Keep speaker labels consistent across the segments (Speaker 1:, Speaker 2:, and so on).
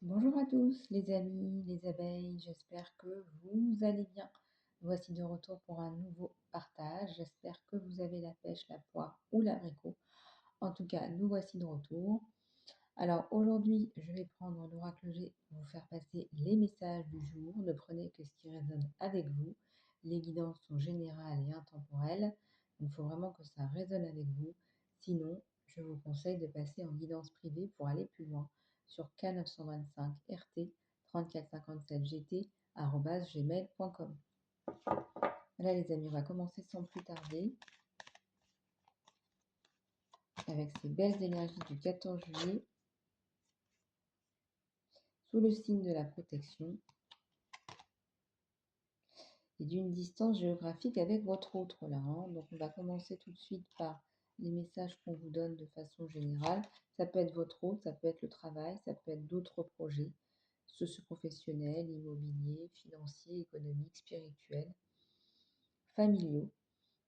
Speaker 1: Bonjour à tous les amis, les abeilles, j'espère que vous allez bien. Voici de retour pour un nouveau partage. J'espère que vous avez la pêche, la poire ou l'abricot. En tout cas, nous voici de retour. Alors aujourd'hui, je vais prendre l'oracle G pour vous faire passer les messages du jour. Ne prenez que ce qui résonne avec vous. Les guidances sont générales et intemporelles. Il faut vraiment que ça résonne avec vous. Sinon, je vous conseille de passer en guidance privée pour aller plus loin sur K925 RT 3457 gt@gmail.com. Voilà les amis, on va commencer sans plus tarder avec ces belles énergies du 14 juillet sous le signe de la protection et d'une distance géographique avec votre autre là. Donc on va commencer tout de suite par les messages qu'on vous donne de façon générale. Ça peut être votre autre, ça peut être le travail, ça peut être d'autres projets socio-professionnels, immobiliers, financiers, économiques, spirituels, familiaux.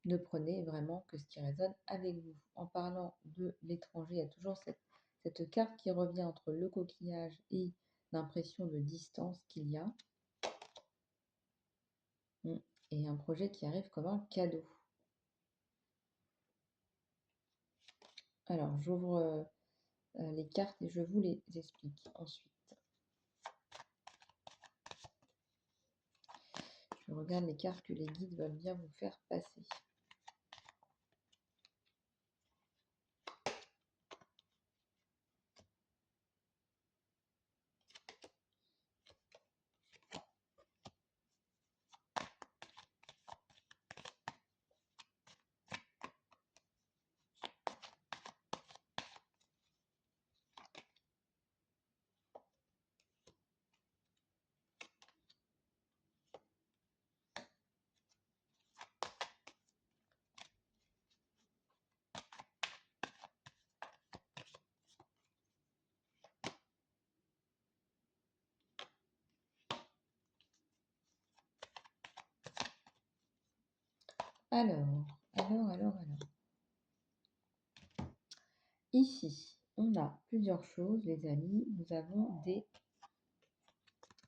Speaker 1: Ne prenez vraiment que ce qui résonne avec vous. En parlant de l'étranger, il y a toujours cette carte qui revient entre le coquillage et l'impression de distance qu'il y a. Et un projet qui arrive comme un cadeau. Alors, j'ouvre les cartes et je vous les explique ensuite. Je regarde les cartes que les guides veulent bien vous faire passer. Alors. Ici, on a plusieurs choses, les amis. Nous avons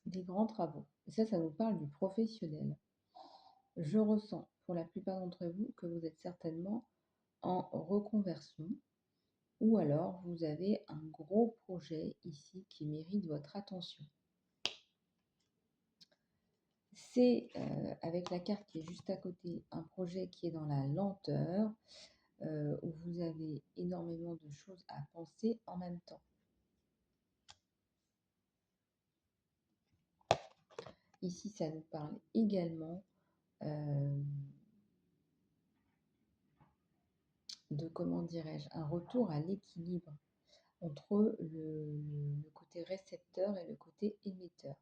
Speaker 1: des grands travaux. Et ça nous parle du professionnel. Je ressens pour la plupart d'entre vous que vous êtes certainement en reconversion ou alors vous avez un gros projet ici qui mérite votre attention. C'est avec la carte qui est juste à côté, un projet qui est dans la lenteur, où vous avez énormément de choses à penser en même temps. Ici, ça nous parle également de, comment dirais-je, un retour à l'équilibre entre le côté récepteur et le côté émetteur.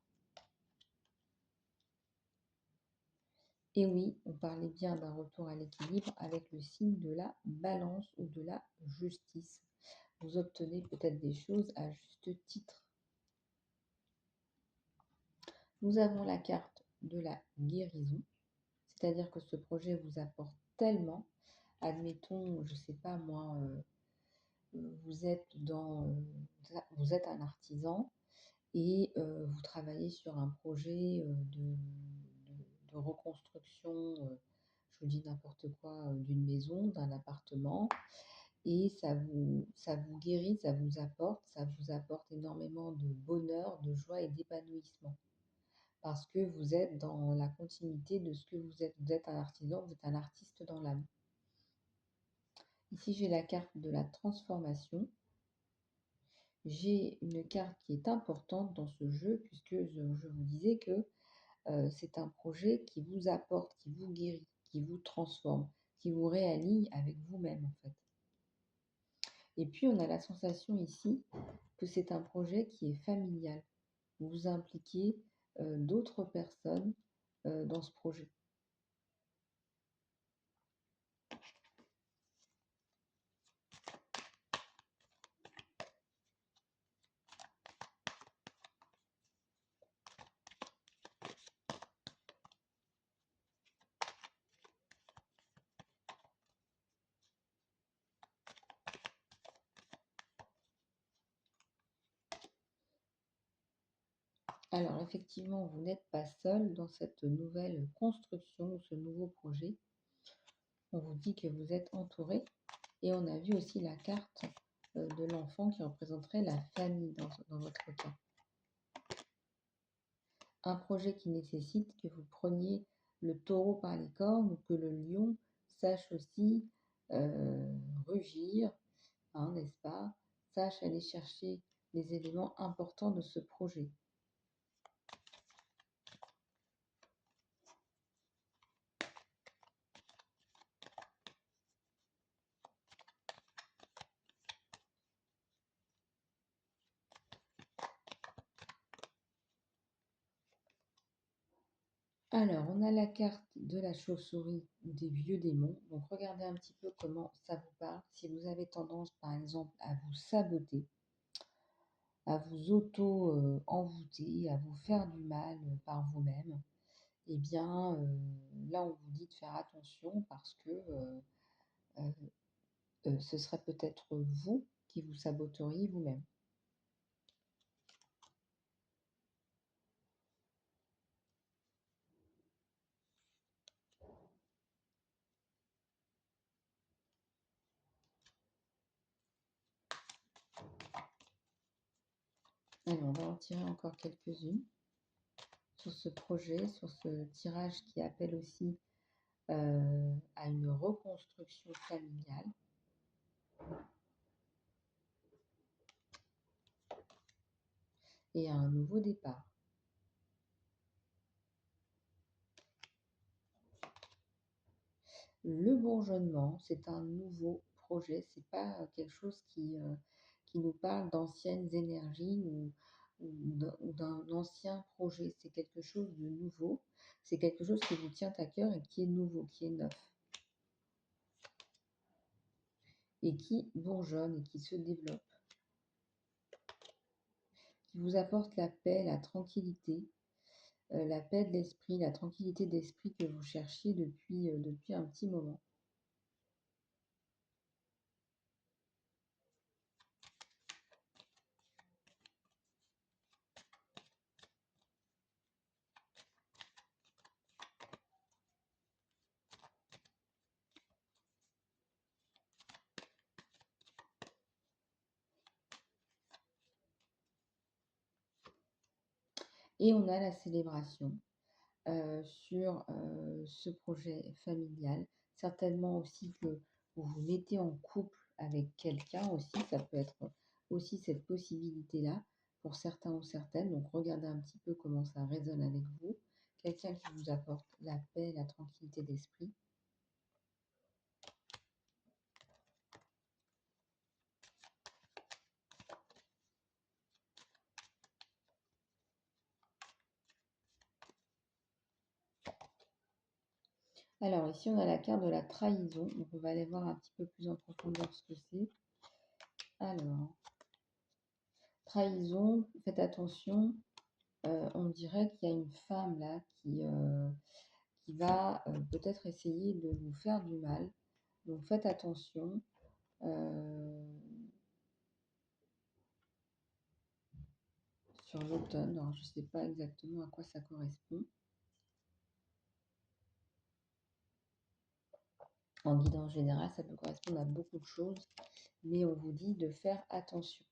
Speaker 1: Et oui, on parlait bien d'un retour à l'équilibre avec le signe de la balance ou de la justice. Vous obtenez peut-être des choses à juste titre. Nous avons la carte de la guérison, c'est-à-dire que ce projet vous apporte tellement. Admettons, je ne sais pas moi, vous êtes un artisan et vous travaillez sur un projet de reconstruction, je vous dis n'importe quoi, d'une maison, d'un appartement, et ça vous guérit, ça vous apporte énormément de bonheur, de joie et d'épanouissement. Parce que vous êtes dans la continuité de ce que vous êtes. Vous êtes un artisan, vous êtes un artiste dans l'âme. Ici, j'ai la carte de la transformation. J'ai une carte qui est importante dans ce jeu, puisque je vous disais que c'est un projet qui vous apporte, qui vous guérit, qui vous transforme, qui vous réaligne avec vous-même en fait. Et puis on a la sensation ici que c'est un projet qui est familial. Vous impliquez d'autres personnes dans ce projet. Alors effectivement, vous n'êtes pas seul dans cette nouvelle construction, ce nouveau projet. On vous dit que vous êtes entouré et on a vu aussi la carte de l'enfant qui représenterait la famille dans votre cas. Un projet qui nécessite que vous preniez le taureau par les cornes ou que le lion sache aussi rugir, hein, n'est-ce pas? Sache aller chercher les éléments importants de ce projet. Alors, on a la carte de la chauve-souris ou des vieux démons. Donc, regardez un petit peu comment ça vous parle. Si vous avez tendance, par exemple, à vous saboter, à vous auto-envoûter, à vous faire du mal par vous-même, eh bien, là, on vous dit de faire attention parce que euh, ce serait peut-être vous qui vous saboteriez vous-même. Alors, on va en tirer encore quelques-unes sur ce projet, sur ce tirage qui appelle aussi à une reconstruction familiale. Et à un nouveau départ. Le bourgeonnement, c'est un nouveau projet, c'est pas quelque chose qui nous parle d'anciennes énergies ou d'un ancien projet. C'est quelque chose de nouveau, c'est quelque chose qui vous tient à cœur et qui est nouveau, qui est neuf, et qui bourgeonne et qui se développe, qui vous apporte la paix, la paix de l'esprit, la tranquillité d'esprit que vous cherchiez depuis un petit moment. Et on a la célébration sur ce projet familial. Certainement aussi que vous vous mettez en couple avec quelqu'un aussi, ça peut être aussi cette possibilité-là pour certains ou certaines. Donc regardez un petit peu comment ça résonne avec vous. Quelqu'un qui vous apporte la paix, la tranquillité d'esprit. Alors ici on a la carte de la trahison, donc on va aller voir un petit peu plus en profondeur ce que c'est. Alors, trahison, faites attention, on dirait qu'il y a une femme là qui va peut-être essayer de vous faire du mal. Donc faites attention. Euh, sur l'automne, alors je ne sais pas exactement à quoi ça correspond. En guidance générale, ça peut correspondre à beaucoup de choses, mais on vous dit de faire attention.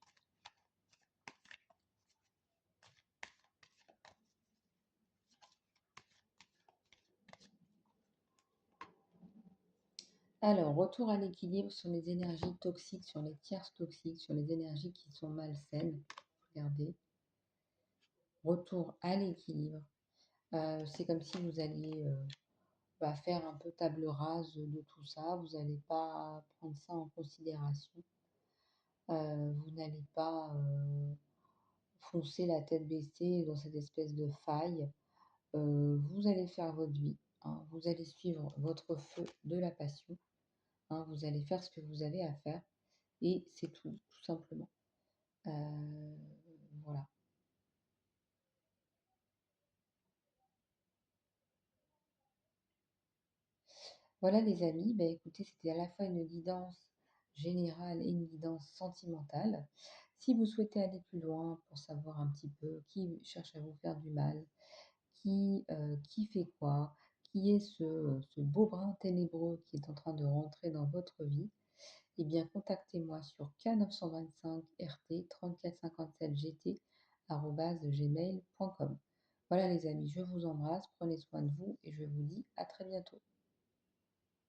Speaker 1: Alors, retour à l'équilibre sur les énergies toxiques, sur les tierces toxiques, sur les énergies qui sont malsaines. Regardez. Retour à l'équilibre. C'est comme si vous alliez faire un peu table rase de tout ça. Vous n'allez pas prendre ça en considération. Vous n'allez pas foncer la tête baissée dans cette espèce de faille. Vous allez faire votre vie, hein. Vous allez suivre votre feu de la passion, hein. Vous allez faire ce que vous avez à faire et c'est tout simplement. Euh, voilà. Voilà les amis, bah, écoutez, c'était à la fois une guidance générale et une guidance sentimentale. Si vous souhaitez aller plus loin pour savoir un petit peu qui cherche à vous faire du mal, qui fait quoi, qui est ce beau brin ténébreux qui est en train de rentrer dans votre vie, eh bien contactez-moi sur k925rt3457gt@gmail.com. Voilà les amis, je vous embrasse, prenez soin de vous et je vous dis à très bientôt.